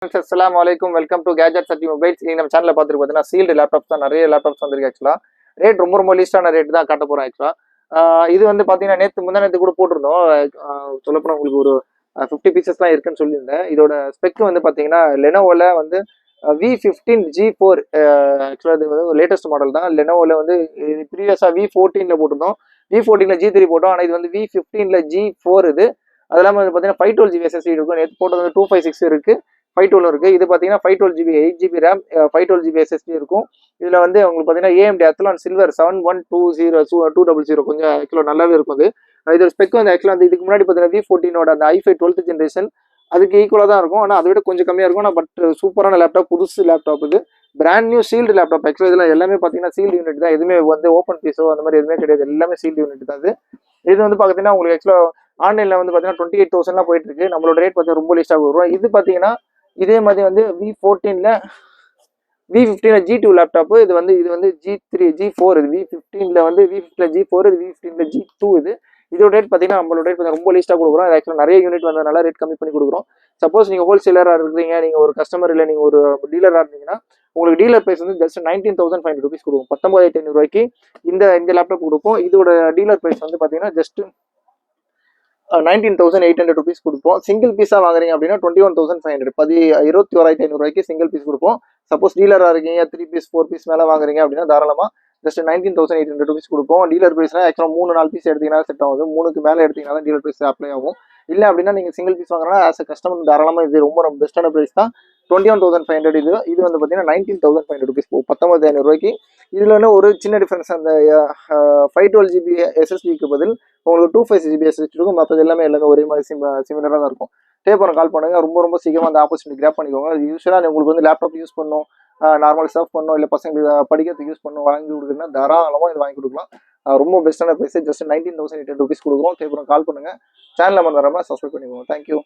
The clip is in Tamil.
அஸ்ஸலாமு அலைக்கும் வெல்கம் டு கேஜெட் சர்டி மொபைல்ஸ். நீங்கள் நம்ம சேனலில் பார்த்துட்டு பார்த்தீங்கன்னா சீல்டு லேப்டாப்ஸ் தான் நிறைய லேப்டாப்ஸ் வந்திருக்கு. ஆக்சுவலாக ரேட் ரொம்ப லீஸ்டான ரேட் தான் காட்ட போகிறோம். ஆக்சுவலாக இது வந்து பார்த்தீங்கன்னா முந்தா நேற்று கூட போட்டிருந்தோம். சொல்லப்போனால் உங்களுக்கு ஒரு 50 பீசஸ் தான் இருக்குன்னு சொல்லியிருந்தேன். இதோட ஸ்பெக் வந்து பார்த்தீங்கன்னா லெனோவில் வந்து V15G4. ஆக்சுவலாக இது வந்து லேட்டஸ்ட் மாடல் தான். லெனோவில் வந்து ப்ரீவியஸாக V14 போட்டிருந்தோம், V14 G3 போட்டோம். ஆனால் இது வந்து V15 G4. இது அது இல்லாமல் வந்து பார்த்தீங்கன்னா 512GB SSD இருக்கும். நேற்று போட்டது வந்து 256 இருக்கு, 512 இருக்கு. இது பார்த்தீங்கன்னா 512GB 8GB RAM, 512GB SSD இருக்கும். இதில் வந்து உங்களுக்கு பார்த்தீங்கன்னா AMD அத்லான் சில்வர் 71200 கொஞ்சம் ஆக்சுவலாக நல்லாவே இருக்கும். இதோட ஸ்பெக் வந்து ஆக்சுவலாக வந்து இதுக்கு முன்னாடி பார்த்தீங்கன்னா V14 அந்த i5 12th ஜென்ரேஷன் அதுக்கு ஈக்குவலாக தான் இருக்கும். ஆனால் அதை விட கொஞ்சம் கம்மியாக இருக்கும். ஆனால் பட் சூப்பரான லேப்டாப், புதுசு லேப்டாப். இது பிராண்ட் நியூ சீல்டு லேப்டாப். ஆக்சுவலாக இதில் எல்லாமே பார்த்தீங்கன்னா சீல்டு யூனிட் தான். எதுவுமே வந்து ஓப்பன் பீஸோ அந்த மாதிரி எதுவுமே கிடையாது. எல்லாமே சீல்டு யூனிட் தான். இது வந்து பார்த்தீங்கன்னா உங்களுக்கு ஆக்சுவலாக ஆன்லைனில் வந்து பார்த்தீங்கன்னா 28,000 போயிட்டு இருக்கு. நம்மளோட ரேட் பார்த்தீங்கன்னா ரொம்ப லீஸ்டாக வரும். இது பார்த்தீங்கன்னா இதே மாதிரி வந்து V15 G2 லேப்டாப்பு. இது வந்து G3 G4. இது V15 வந்து V15 G4, இது V15 G2. இதோட ரேட் பார்த்தீங்கன்னா நம்மளோட ரேட் கொஞ்சம் ரொம்ப லீஸ்டாக கொடுக்குறோம். இது ஆக்சுவலாக நிறைய யூனிட் வந்ததுனால ரேட் கம்மி பண்ணி கொடுக்குறோம். சப்போஸ் நீங்கள் ஹோல்சேலராக இருக்கிறீங்க, நீங்கள் ஒரு கஸ்டமர் இல்லை, நீங்கள் ஒரு டீலராக இருந்தீங்கன்னா உங்களுக்கு டீலர் பிரைஸ் வந்து ஜஸ்ட் 19,500 rupees கொடுக்கும். 19,500 இந்த லேப்டாப் கொடுப்போம். இதோட டீலர் பிரைஸ் வந்து பார்த்தீங்கன்னா ஜஸ்ட் 19,800 rupees கொடுப்போம். சிங்கிள் பீஸாக வாங்குறீங்க அப்படின்னா 21,500, 21,500 சிங்கிள் பீஸ் கொடுப்போம். சப்போஸ் டீலராக இருக்கீங்க, 3 பீஸ் 4 பீஸ் மேலே வாங்குறீங்க அப்படின்னா தாராளமாக ஜஸ்ட் 19,800 rupees கொடுப்போம். டீலர் பிரைஸ்னா ஆக்சுவலாக 3-4 பீஸ் எடுத்தீங்கன்னா செட் ஆகுது. 3க்கு மேலே எடுத்தீங்கன்னா தான் டீலர் பிரைஸ் அப்ளை ஆகும். இல்லை அப்படின்னா நீங்கள் சிங்கிள் பீஸ் வாங்குறா ஆஸ் அ கஸ்டமர் தாராளமாக இது ரொம்ப பெஸ்ட்டான பிரைஸ் தான். 21,500. இது வந்து பார்த்தீங்கன்னா 19,500 rupees போகும், 19,500. இதில் வந்து ஒரு சின்ன டிஃபரன்ஸ், அந்த 512GB SSDக்கு பதில் உங்களுக்கு 256GB SSD இருக்கும். மற்றது எல்லாமே ஒரே மாதிரி சிமிலராக தான் இருக்கும். தேவைப்படும் கால் பண்ணுங்க. ரொம்ப சீக்கிரமாக அந்த ஆப்பர்ச்சுனிட்டி கிராப் பண்ணிக்கோங்க. யூஸ்வலாக உங்களுக்கு வந்து லேப்டாப் யூஸ் பண்ணணும், நார்மல் சர்வ் பண்ணணும், இல்லை பசங்களுக்கு படிக்கிறதுக்கு யூஸ் பண்ணணும் வாங்கி கொடுக்குறதுன்னா தாராளமாக இது வாங்கி கொடுக்கலாம். ரொம்ப பெஸ்ட்டான ப்ரைஸ். ஜஸ்ட் 19,800 rupees கொடுக்குறோம். தேவைப்படும் கால் பண்ணுங்க. சேனல் நம்ம வராமல் சப்ஸ்கிரைப் பண்ணிக்கோங்க. தேங்க்யூ.